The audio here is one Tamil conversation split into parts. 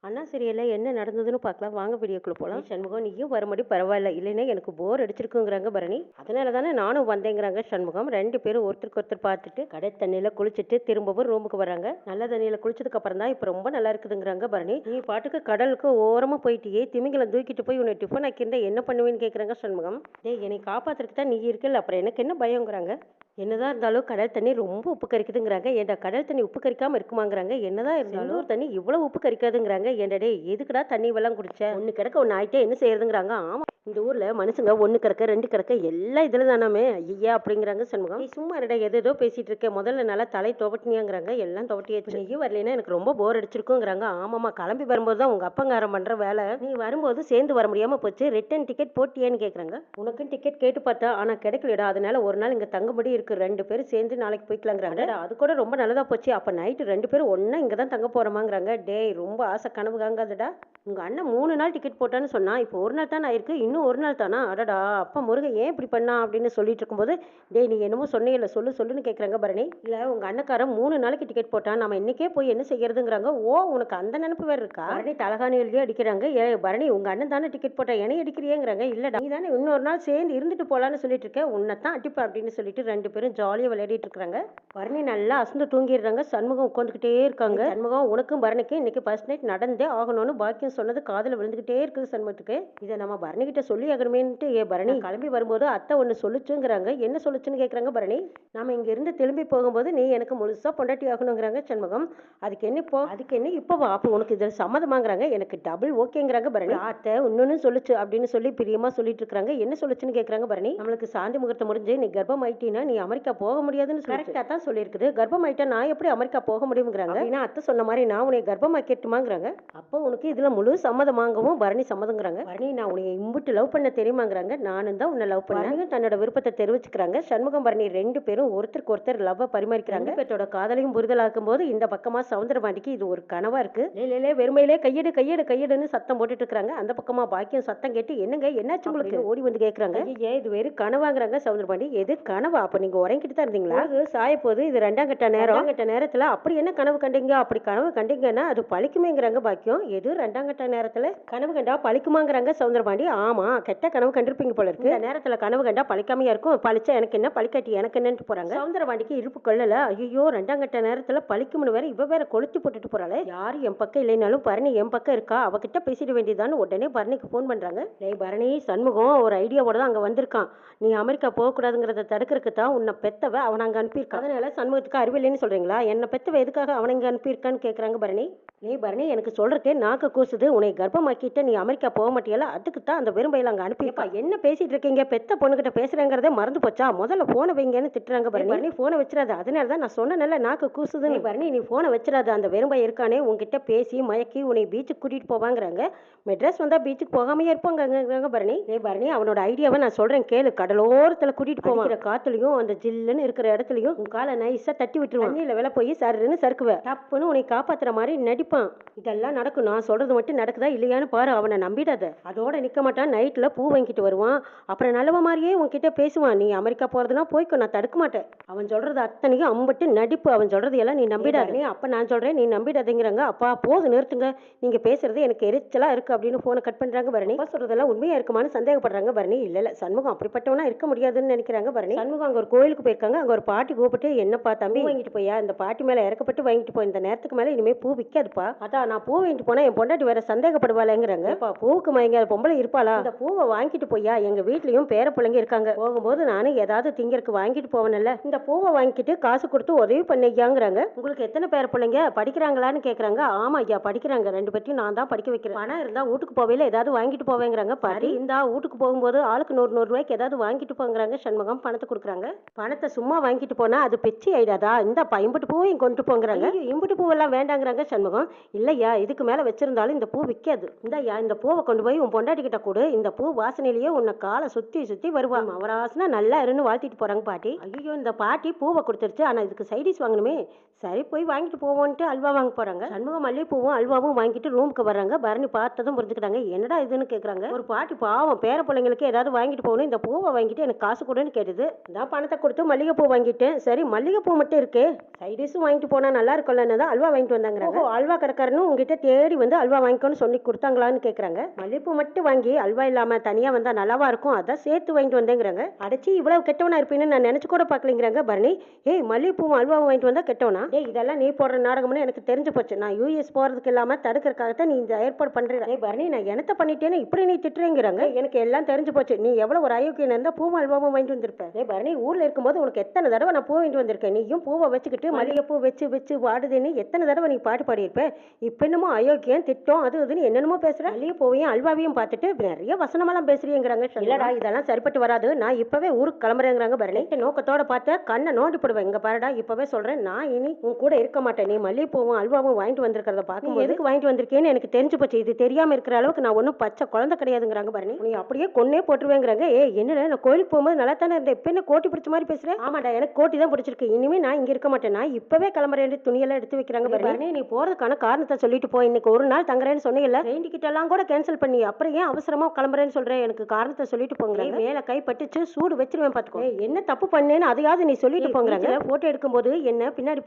அண்ணா சீரியல்ல என்ன நடந்ததுன்னு பார்க்கலாம் வாங்க வீடியோக்குள்ள போகலாம். சண்முகம் நீயும் வரும்படி பரவாயில்ல, இல்லைன்னா எனக்கு போர் அடிச்சிருக்குங்கிறாங்க பரணி. அதனால தானே நானும் வந்தேங்கிறாங்க சண்முகம். ரெண்டு பேரும் ஒருத்தருக்கு ஒருத்தர் பார்த்துட்டு கடை தண்ணியில குளிச்சுட்டு திரும்பவும் ரூமுக்கு வராங்க. நல்ல தண்ணியில குளிச்சதுக்கு அப்புறம் தான் இப்போ ரொம்ப நல்லா இருக்குதுங்கிறாங்க பரணி. நீ பாட்டுக்கு கடலுக்கு ஓரமா போயிட்டியே, திமிங்கலம் தூக்கிட்டு போய் உன்னை டிஃபன் ஆக்கியிருந்தா என்ன பண்ணுவேன்னு கேட்குறாங்க சண்முகம். டேய் என்னை காப்பாத்துறதுக்கு தான் நீ இருக்கல, அப்புறம் எனக்கு என்ன பயங்கிறாங்க. என்னதான் இருந்தாலும் கடல் தண்ணி ரொம்ப உப்பு கரிக்குதுங்கிறாங்க. ஏன்டா கடல் தண்ணி உப்பு கரிக்காம இருக்குமாங்கிறாங்க. என்னதான் இருந்தாலும் தண்ணி இவ்வளவு உப்பு கரிக்காதுங்கிறாங்க. ஏன்டா டேய் எதுக்குடா தண்ணி வெள்ளம் குடிச்ச, ஒண்ணு கிடக்க ஒண்ணு ஆயிட்டே என்ன செய்யறதுங்கிறாங்க. ஆமா இந்த ஊர்ல மனுஷங்க ஒண்ணு கிடக்க ரெண்டு கிடக்க எல்லாம் இதுல தானாமே ஐயா அப்படிங்கிறாங்க சண்முகம். நீ சும்மா இருடா, ஏதோ பேசிட்டு இருக்க, முதல்ல நல்லா தலை துவட்டினியாங்கிறாங்க. எல்லாம் துவட்டியாச்சு, நீயும் வரலைன்னா எனக்கு ரொம்ப போர் அடிச்சிருக்குங்கிறாங்க. ஆமாமா கிளம்பி வரும்போது தான் உங்க அப்பங்காரம் பண்ற வேலை, நீ வரும்போது சேர்ந்து வர முடியாம போச்சு. ரிட்டர்ன் டிக்கெட் போட்டியேன்னு கேக்குறாங்க. உனக்கும் டிக்கெட் கேட்டு பார்த்தா ஆனா கிடைக்கலடா, அதனால ஒரு நாள் இங்க தங்கும்படி இருக்கு, ரெண்டு பேரும் சேர்ந்து நாளைக்கு போய்க்கலாங்கிறாங்க. அது கூட ரொம்ப நல்லதா போச்சு, அப்ப நைட்டு ரெண்டு பேரும் ஒன்னா இங்க தான் தங்க போறோமாங்கிறாங்க. டேய் ரொம்ப ஆசை கனவு காங்காதடா, உங்க அண்ணன் 3 நாள் டிக்கெட் போட்டான்னு சொன்னா இப்போ ஒரு நாள் தான் ஆயிருக்கு, இன்னும் ஒரு நாள் தானா, அடடா அப்பா முருகன் ஏன் இப்படி பண்ணா அப்படின்னு சொல்லிட்டு இருக்கும்போது, டேய் நீ என்னமோ சொன்னீங்கல்ல சொல்லுன்னு கேட்குறாங்க பரணி. இல்ல உங்க அண்ணக்காரன் 3 நாளைக்கு டிக்கெட் போட்டான், நம்ம இன்னைக்கே போய் என்ன செய்யறதுங்கிறாங்க. ஓ உனக்கு அந்த நினைப்பு வேற இருக்கா. பரணி தலகாணி எழுதியே அடிக்கிறாங்க. ஏ பரணி உங்க அண்ணன் தானே டிக்கெட் போட்டா என்னை அடிக்கிறியேங்கிறாங்க. இல்லடா நீ தானே இன்னொரு நாள் சேர்ந்து இருந்துட்டு போலான்னு சொல்லிட்டு இருக்க, உன்னைத்தான் அடிப்பா அப்படின்னு சொல்லிட்டு ரெண்டு பேரும் ஜாலியா விளையாடிட்டு இருக்காங்க. பரணி நல்லா அசந்து தூங்கிடுறாங்க. சண்முகம் உட்காந்துக்கிட்டே இருக்காங்க. சண்முகம் உனக்கும் பரணிக்கு இன்னைக்கு ஃபர்ஸ்ட் நைட் நடந்தே ஆகணும்னு பாக்கியம் சொன்னது காதுல விழுந்துகிட்டே இருக்குது சண்முகத்துக்கு. இதை நம்ம பரணி கிட்ட சொல்லி ஆகணுமேன்ட்டு ஏ பரணி கிளம்பி வரும்போது அத்தை ஒன்று சொல்லுச்சுங்கிறாங்க. என்ன சொல்லுச்சுன்னு கேட்குறாங்க பரணி. நாம இங்க இருந்து திரும்பி போகும்போது நீ எனக்கு முழுசா பொண்டாட்டி ஆகணுங்கிறாங்க சண்முகம். அதுக்கு என்ன இப்போவா, அப்போ உனக்கு இதில் சம்மதமாங்கிறாங்க. எனக்கு டபுள் ஓகேங்கிறாங்க பரணி. அத்தை இன்னொன்னு சொல்லுச்சு அப்படின்னு சொல்லி பிரியமா சொல்லிட்டு இருக்காங்க. என்ன சொல்லுச்சுன்னு கேட்குறாங்க பரணி. நம்மளுக்கு சாந்தி முகூர்த்தம் முடிஞ்சு நீ கர்ப்பம் ஆயிட்டீன்னா நீ அமெரிக்கா போக முடியாதுன்னு கரெக்டாக தான் சொல்லியிருக்குது. கர்ப்பம் ஆயிட்டா நான் எப்படி அமெரிக்கா போக முடியுங்கிறாங்க. அப்படின்னா அத்தை சொன்ன மாதிரி நான் உன்னை கர்ப்பம் ஆக்கிட்டுமாங்கிறாங்க. அப்போ உனக்கு இதுல முழு சம்மதமாகவும் பரணி சம்மதங்கிறாங்க. பரணி நான் உன்னை இம்புட்டு லவ் பண்ண தெரியுமாங்கிறாங்க. நானும் தான் உன்னை லவ் பண்ணேன், தன்னோட விருப்பத்தை தெரிவிச்சுக்கிறாங்க. சண்முகம் பரணி ரெண்டு பேரும் ஒருத்தருக்கு ஒருத்தர் லவ் பரிமாறிக்கிறாங்க. பேட்டோட காதலையும் புரிதலாக்கும் போது இந்த பக்கமா சவுந்தரபாண்டிக்கு இது ஒரு கனவா இருக்கு. வெறுமையிலே கையெடு கையெடு கையெடுன்னு சத்தம் போட்டுட்டு இருக்காங்க. அந்த பக்கமா பாக்கியம் சத்தம் கேட்டு என்னங்க என்னாச்சு உங்களுக்கு ஓடி வந்து கேட்கறாங்க. இது வெறும் கனவாங்கிறாங்க சவுந்தரபாண்டி. எது கனவா, அப்ப நீங்க உறங்கிட்டு தான் இருந்தீங்களா, சாய போது இது ரெண்டாம் கட்ட நேரத்துல அப்படி என்ன கனவு கண்டீங்க, அப்படி கனவு கண்டீங்கன்னா அது பழிக்குமேங்கிறாங்க பாக்கியம். எது ரெண்டாம் கட்ட நேரத்துல கனவு கண்டா பழிக்குமாங்கிறாங்க சவுந்தரபாண்டி. ஆமா கெட்ட கனவு கண்டிருப்பீங்க போல இருக்கு. இந்த நேரத்துல கனவு கண்டா பழிக்காமையா இருக்கும், பழிச்சா எனக்கு என்ன பழிக்காட்டி எனக்கு என்னன்னு போறாங்க. சவுந்தரபாண்டிக்கு இருப்பு கொள்ளல. ஐயோ ரெண்டாம் கட்ட நேரத்துல பழிக்கும்னு வேற இவ வேற கொளுத்தி போட்டுட்டு போறாளே. யாரு என் பக்கம் இல்லைனாலும் பரணி என் பக்கம் இருக்கா, அவகிட்ட பேசிட வேண்டியதான்னு உடனே பரணிக்கு போன் பண்றாங்க. டேய் பரணி, சண்முகம் ஒரு ஐடியாவோட தான் அங்க வந்திருக்கான். நீ அமெரிக்கா போக கூடாதுங்கிறத தடுக்கிறதுக்கு தான் உன்னை பெத்தவ அவன் அங்க அனுப்பியிருக்கான். அதனால சண்முகத்துக்கு அறிவில்லைன்னு சொல்றீங்களா, என்ன பெத்தவ எதுக்காக அவனை இங்க அனுப்பியிருக்கான்னு கேட்கறாங்க பரணி. நீ பரணி எனக்கு சொல்றதுக்கே நாக்கு கூசுது, உன்னை கர்ப்பமாக்கிட்ட நீ அமெரிக்கா போக மாட்டியல, அதுக்கு தான் அந்த வெறும்பையில அங்க அனுப்பியிருப்பா. என்ன பேசிட்டு இருக்கீங்க, பெத்த பொண்ணுகிட்ட பேசுறேங்கிறதே மறந்து போச்சா, முதல்ல போனை வைங்கன்னு திட்டுறாங்க பரணி. நீ போனை வச்சிடாத, அதனால தான் நான் சொன்னேன்ல நாக்கு கூசுதுன்னு. பரணி நீ போனை வச்சிடாத, அந்த வெறும்பை இருக்கானே உன்கிட்ட பேசி மயக்கி உன்னை பீச்சுக்கு கூட்டிட்டு போவாங்கிறாங்க. மெட்ராஸ் வந்தா பீச்சுக்கு போகாமையே இருப்பாங்க பரணி. பரணி அவனோட ஐடியாவை நான் சொல்றேன் கேளு. கடலோரத்துல கூட்டிட்டு போவாங்க, காத்துலயும் அந்த ஜில்லுன்னு இருக்கிற இடத்துலயும் உன் காலை நைஸா தட்டி விட்டுருவான். தண்ணியில வில போய் சருன்னு சறுக்குவேன், டப்புன்னு உன்னை காப்பாத்துற மாதிரி நடிப்பான். இதெல்லாம் நடக்கும், நான் சொல்றது மட்டும் நடக்குதா இல்லையான்னு பாரு, அவனை நம்பிடாத. அதோட நிக்க மாட்டான், நைட்ல பூ வாங்கிட்டு வருவான், அப்புறம் நல்லவ மாதிரியே உன்கிட்ட பேசுவான். நீ அமெரிக்கா போறதுனா போய்க்கோ, நான் தடுக்க மாட்டேன். அவன் சொல்றது அத்தனையும் அம்பட்டு நடிப்பு, அவன் சொல்றது எல்லாம் நீ நம்பிடாதே. அப்ப நான் சொல்றேன் நீ நம்பிடாதேங்கிறாங்க. அப்பா போது நிறுத்துங்க, நீங்க பேசுறது எனக்கு எரிச்சலா இருக்கு அப்படின்னு போனை கட் பண்றாங்க பரணி. அப்பா சொல்றதெல்லாம் உண்மையா இருக்குமான்னு சந்தேகப்படுறாங்க பரணி. இல்ல சண்முகம் அப்படிப்பட்டவனா இருக்க முடியாதுன்னு நினைக்கிறாங்க பரணி. சண்முகம் அங்க ஒரு கோயிலுக்கு போயிருக்காங்க. அங்க ஒரு பாட்டி கூப்பிட்டு என்னப்பா தம்பி வாங்கிட்டு போயா, இந்த பாட்டி மேல இறக்கப்பட்டு வாங்கிட்டு போய், இந்த நேரத்துக்கு மேல இனிமே பூ விற்காதுப்பா. அதான் நான் பூ வாங்கிட்டு போனா என் பொண்டாட்டி வேற சந்தேகப்படுவாளேங்கிறாங்க. பூவுக்கு மயங்க பொம்பளை இருப்பாளா, இந்த பூவை வாங்கிட்டு போயா, எங்க வீட்லயும் பேர பிள்ளைங்க இருக்காங்க, போகும்போது நானும் ஏதாவது திங்கறதுக்கு வாங்கிட்டு போவனல்ல, இந்த பூவை வாங்கிட்டு காசு கொடுத்து உதவி பண்ணியாங்கிறாங்க. உங்களுக்கு எத்தனை பேர பிள்ளைங்க, படிக்கிறாங்களான்னு கேக்குறாங்க. ஆமா ஐயா படிக்கிறாங்க, ரெண்டு பேர்த்தையும் நான் தான் படிக்க வைக்கிறேன். பணம் இருந்தா வீட்டுக்கு போவையில ஏதாவது வாங்கிட்டு போவேங்கிறாங்க பாட்டி. இந்த வீட்டுக்கு போகும்போது ஆளுக்கு 100 ரூபாய்க்கு ஏதாவது வாங்கிட்டு போங்கிறாங்க. சண்முகம் பணத்தை கொடுக்குறாங்க. பணத்தை சும்மா வாங்கிட்டு போனா அது பிச்சை ஆயிடாதா, இந்த இம்புட்டு பூவையும் கொண்டு போங்கிறாங்க. இம்புட்டு பூவெல்லாம் வேண்டாங்கிறாங்க சண்முகம். இல்லையா இதுக்கு மேல வச்சிருந்தாலும் இந்த பூ விற்காது, இந்த பூவை கொண்டு போய் உன் பொண்டாட்டி கிட்ட கொடு, இந்த பூ வாசனையிலேயே உன்னை காலை சுத்தி சுத்தி வருவாங்க, அவராசனா நல்லா இருன்னு வாழ்த்திட்டு போறாங்க பாட்டி. ஐயோ இந்த பாட்டி பூவை கொடுத்துருச்சு, ஆனா இதுக்கு சைடிஸ் வாங்கணுமே, சரி போய் வாங்கிட்டு போவோன்ட்டு அல்வா வாங்க போறாங்க. சண்முகம் மல்லிகைப்பூவும் அல்வாவும் வாங்கிட்டு ரூமுக்கு வர்றாங்க. பரணி பார்த்ததும் புரிஞ்சுக்கிட்டாங்க, என்னடா இதுன்னு கேட்கறாங்க. ஒரு பாட்டி பாவம் பேர பிள்ளைங்களுக்கு ஏதாவது வாங்கிட்டு போகணும், இந்த பூவை வாங்கிட்டு எனக்கு காசு கொடுன்னு கேட்டுது. நான் பணத்தை கொடுத்து மல்லிகைப்பூ வாங்கிட்டேன். சரி மல்லிகைப்பூ மட்டும் இருக்கு, சைடிஷும் வாங்கிட்டு போனா நல்லா இருக்கும்ல, தான் அல்வா வாங்கிட்டு வந்தாங்கிறாங்க. அல்வா கடைக்காரனும் உங்ககிட்ட தேடி வந்து அல்வா வாங்கிக்கோன்னு சொல்லி கொடுத்தாங்களான்னு கேட்குறாங்க. மல்லிகைப்பூ மட்டும் வாங்கி அல்வா இல்லாமல் தனியாக வந்தால் நல்லாவா இருக்கும், அதான் சேர்த்து வாங்கிட்டு வந்தேங்கிறாங்க. அடைச்சி இவ்வளவு கெட்டவனா இருப்பீன்னு நான் நினச்சி கூட பார்க்கலைங்கிறாங்க பரணி. ஏய் மல்லிகைப்பூவும் அல்வாவும் வாங்கிட்டு வந்தால் கெட்டவனா? ஏய் இதெல்லாம் நீ போடுற நாடகம்னு எனக்கு தெரிஞ்சு போச்சு. நான் யூஎஸ் போகிறதுக்கு இல்லாமல் தடுக்கிறதுக்காகத்தான் நீ இந்த ஏற்பாடு பண்ணுறேன். ஏய் பரணி நான் என்னத்த பண்ணிட்டேன்னு இப்படி நீ திட்டுறேங்கிறாங்க. எனக்கு எல்லாம் தெரிஞ்சு போச்சு. நீ எவ்வளோ ஒரு அயோக்கியம் இருந்தால் பூவும் அல்வாவும் வாங்கிட்டு வந்திருப்பேன். ஏய் பரணி ஊரில் இருக்கும்போது உனக்கு எத்தனை தடவை நான் பூ வாங்கிட்டு வந்திருக்கேன். நீயும் பூவை வச்சுக்கிட்டு மல்லிகைப்பூ வச்சு வச்சு வாடுதுன்னு எத்தனை தடவை நீ பாட்டு பாடியிருப்பேன். இப்போ என்னமோ அயோக்கியம் திட்டம் அது இதுன்னு என்னென்னமோ பேசுற. மல்லிகைப்பூவையும் அல்வாவையும் பார்த்துட்டு நிறைய வசனமெல்லாம் பேசுறீங்கிறாங்க. இல்லடா இதெல்லாம் சரிப்பட்டு வராது, நான் இப்பவே ஊருக்கு கிளம்புறேங்கிறாங்க பரணி. நோக்கத்தோட பார்த்த கண்ணை நோண்டி போடுவேன். இங்க பாருடா இப்பவே சொல்றேன், நான் இனி உன் கூட இருக்க மாட்டேன். நீ மல்லிகைப்பூவும் அல்வாவும் வாங்கிட்டு வந்திருக்கிறத பார்க்கும் எதுக்கு வாங்கிட்டு வந்திருக்கேன்னு எனக்கு தெரிஞ்சு போச்சு. இது தெரியாம இருக்கிற அளவுக்கு நான் ஒன்றும் பச்சை குழந்தை கிடையாதுங்கிறாங்க பரணி. நீ அப்படியே கொன்னே போட்டுருவேங்கிறாங்க. ஏ என்னடா நான் கோயிலுக்கு போகும்போது நல்லா தானே இருந்தேன், இப்போ என்ன கோட்டி பிடிச்ச மாதிரி பேசுறேன். ஆமாடா எனக்கு கோட்டி தான் பிடிச்சிருக்கு, இனிமே நான் இங்க இருக்க மாட்டேன், நான் இப்பவே கிளம்புறேன். துணியெல்லாம் எடுத்து வைக்கிறாங்க பரணி. நீ போறதுக்கான காரணத்தை சொல்லிட்டு போ. இன்னைக்கு ஒரு நாள் தங்குறேன்னு சொன்னீங்கல்ல, ட்ரெயின் டிக்கெட் எல்லாம் கூட கேன்சல் பண்ணி அப்புறம் ஏன் அவசரமா கிளம்புறேன்னு சொல்றேன். எனக்கு காரணத்தை சொல்லிட்டு போங்க. மேல கை பட்டுச்சு சூடு வச்சிருவேன் பாத்துக்கோ. என்ன தப்பு பண்ணேன்னு அதையாவது நீ சொல்லிட்டு போங்கிறாங்க. போட்டோ எடுக்கும்போது என்ன பின்னாடி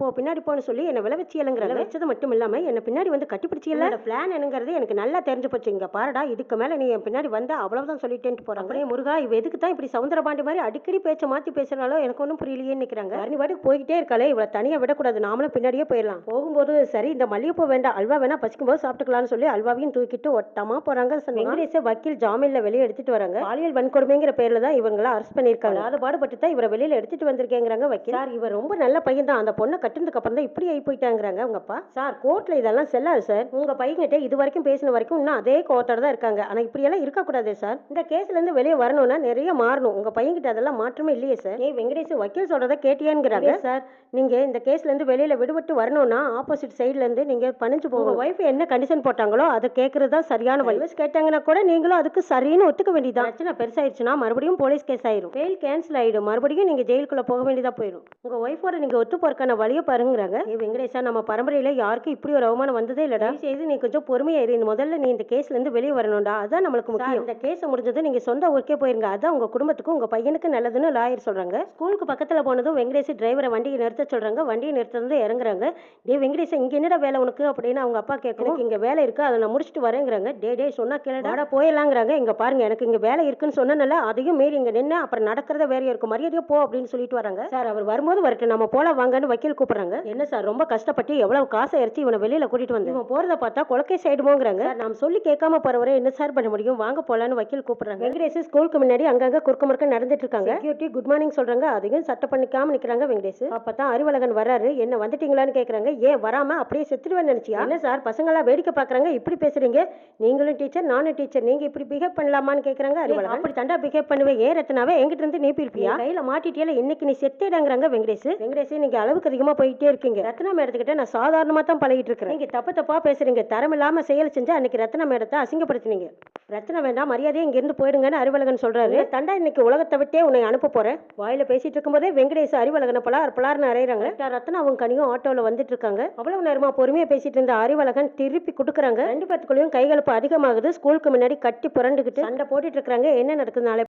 போன்னு சொல்லி என்ன விளை வச்சியலங்கிறாங்க. வச்சது மட்டும் இல்லாம என்ன பின்னாடி வந்து கட்டிப்பிடிச்சியல. பிளான் என்னங்கிறது எனக்கு நல்லா தெரிஞ்சு போச்சு. இங்க பாருடா இதுக்கு மேல நீ என் பின்னாடி வந்தா அவ்வளவுதான் சொல்லிட்டேன்ட்டு போறாங்க. அப்படியே முருகா இவ எதுக்கு தான் இப்படி சவுந்தரபாண்டி மாதிரி அடிக்கடி பேச்ச மாத்தி பேசுறாளோ எனக்கு ஒன்றும் புரியலையே நிக்கிறாங்க. நீ பாட்டுக்கு போய்கிட்டே இருக்காளே, இவ்வளவு தனியா விடக்கூடாது, நாமளும் பின்னாடியே போயிடலாம். போகும்போது சரி இந்த மல்லிகைப்பூ வேண்டாம் அல்வா வேணா பசிக்கும் போது சாப்பிட்டுக்கலாம்னு சொல்லி அல்வாவையும் தூக்கிட்டு ஒட்டமா போறாங்க. வெங்கடேச வக்கீல் ஜாமீன்ல வெளியே எடுத்துட்டு வராங்க. பாலியல் வன்கொடுமைங்கிற பேர்ல தான் இவங்களை அரெஸ்ட் பண்ணிருக்காங்க. அது பாடுபட்டு தான் இவரை வெளியில எடுத்துட்டு வந்திருக்கேங்கிறாங்க வக்கீல். சார் இவர் ரொம்ப நல்ல பையன் தான், அந்த பொண்ணை கட்டுனதுக்கு அப்புறம் தான் இப்படி ஆகி போயிட்டாங்கிறாங்க உங்க அப்பா. சார் கோர்ட்ல இதெல்லாம் செல்லாது சார், உங்க பையன்கிட்ட இது வரைக்கும் பேசின வரைக்கும் இன்னும் அதே கோர்ட்டோட தான் இருக்காங்க. ஆனா இப்படி எல்லாம் இருக்கக்கூடாது சார், இந்த கேஸ்ல இருந்து வெளியே வரணும்னா நிறைய மாறணும். உங்க பையன்கிட்ட அதெல்லாம் மாற்றமே இல்லையே சார். ஏ வெங்கடேஷ் வக்கீல் சொல்றதை கேட்டியாங்கிறாங்க. சார் நீங்க இந்த கேஸ்ல இருந்து வெளியில விடுபட்டு வரணும்னா ஆப்போசிட் சைட்ல இருந்து நீங்க பணிஞ்சு போங்க. ஒய்ஃப் என்ன கண்டிஷன் போட்டாங்களோ அதை கேட்கறது தான் சரியான வழி. கேட்டாங்கன்னா கூட நீங்களும் அதுக்கு சரின்னு ஒத்துக்க வேண்டியதான். பிரச்சனை பெருசாயிருச்சுன்னா மறுபடியும் போலீஸ் கேஸ் ஆயிரும், பெயில் கேன்சல் ஆயிடும், மறுபடியும் நீங்க ஜெயிலுக்குள்ள போக வேண்டியதா போயிடும். உங்க ஒய்ஃபோட நீங்க ஒத்து போறக்கான வழியை பாருங்கிறாங்க. ஏ வெங்கடேஷா நம்ம பரம்பரையில யாருக்கும் இப்படி ஒரு அவமானம் வந்ததே இல்லடா, செய்து நீ கொஞ்சம் பொறுமையா இரு. முதல்ல நீ இந்த கேஸ்ல இருந்து வெளியே வரணும்டா, அதான் நம்மளுக்கு முக்கியம். இந்த கேஸ் முடிஞ்சது நீங்க சொந்த ஊருக்கே போயிருங்க, அதான் உங்க குடும்பத்துக்கும் உங்க பையனுக்கு நல்லதுன்னு லாயர் சொல்றாங்க. ஸ்கூலுக்கு பக்கத்துல போனதும் வெங்கடேஷ் டிரைவரை வண்டியை நிறுத்த சொல்றாங்க. வண்டியை நிறுத்தது இறங்குறாங்க. டே வெங்கடேஷ் இங்க என்னடா வேலை உனக்கு அப்படின்னு அவங்க அப்பா கேட்கணும். இங்க வேலை இருக்கு அதை நான் முடிச்சுட்டு வரேங்கிறாங்க. டே சொன்னா கேளடா போயிடலாங்கிறாங்க. இங்க பாருங்க எனக்கு இங்க வேலை இருக்குன்னு சொன்னனால அதையும் மீறி இங்க நின்று அப்புறம் நடக்கிறத வேற இருக்கும், மரியாதையா போ அப்படின்னு சொல்லிட்டு வராங்க. சார் அவர் வரும்போது வரட்டும், நம்ம போல வாங்கன்னு வக்கீல் கூப்பிடுறாங்க. என்ன சார் ரொம்ப கஷ்டப்பட்டு எவ்வளவு காசை இறைச்சி இவனை வெளியில கூட்டிட்டு வந்து இவன் போறத பார்த்தா கொலக்கை சைடுமோங்கிறாங்க. நாம் சொல்லி கேட்காம போறவரை என்ன சார் பண்ண முடியும், வாங்க போலான்னு வக்கீல் கூப்பிடுறாங்க. வெங்கடேஷ் ஸ்கூலுக்கு முன்னாடி அங்கங்க குறுக்க முறுக்க நடந்துட்டு இருக்காங்க. செக்யூரிட்டி குட் மார்னிங் சொல்றாங்க, அதையும் சட்டை பண்ணிக்காம நிக்கிறாங்க. வெங்கடேஷ் அப்பதான் அறிவழகன் வராரு. என்ன வந்துட்டீங்களான்னு கேக்குறாங்க. ஏன் வராம அப்படியே செத்துடுவேன்னு நினைச்சியா? என்ன சார் பசங்க எல்லாம் வேடிக்கை பாக்குறாங்க, இப்படி பேசுறீங்க, நீங்களும் டீச்சர் நானும் டீச்சர், நீங்க இப்படி பிஹேவ் பண்ணலாமான்னு கேக்குறாங்க. அறிவழகன் அப்படி தண்டா பிஹேவ் பண்ணுவேன், ஏன் ரத்னாவே என்கிட்ட இருந்து நீ பிரிப்பியா, கையில மாட்டிட்டியால இன்னைக்கு நீ செத்தேடாங்கிறாங்க. வெங்கடேஷ் நீங்க அளவுக்கு அதிகமா போயிட்டே இருக்கீங்க. ரத்னா மேடத்துக்கிட்ட நான் சாதாரணமா தான் பழகிட்டு இருக்கேன், நீங்க தப்பா பேசுறீங்க, தரம் இல்லாம செயல் செஞ்சா அன்னைக்கு ரத்னா மேடத்தை அசிங்கப்படுத்தினீங்க. ரத்னா வேண்டாம் மரியாதையை இங்க இருந்து போயிடுங்கன்னு அறிவழகன் சொல்றாரு. தண்டா இன்னைக்கு உலகத்தை விட்டே உன்னை அனுப்ப போறேன். வாயில பேசிட்டு இருக்கும்போதே வெங்கடேஷ் அறிவழகனை பலார்னு அறையிறாங்க. ரத்னா அவங்க கனியும் ஆட்டோல வந்துட்டு இருக்காங்க. அவ்வளவு நேரமா பொறுமையா பேசிட்டு இருந்த அறிவழகன் திருப்பி கொடுக்குறாங்க. ரெண்டு பேத்துக்குள்ளேயும் கைகலப்பு அதிகமாகுது. ஸ்கூலுக்கு முன்னாடி கட்டி புரண்டுகிட்டு சண்டை போட்டுட்டு இருக்காங்க. என்ன நடக்குது நாளை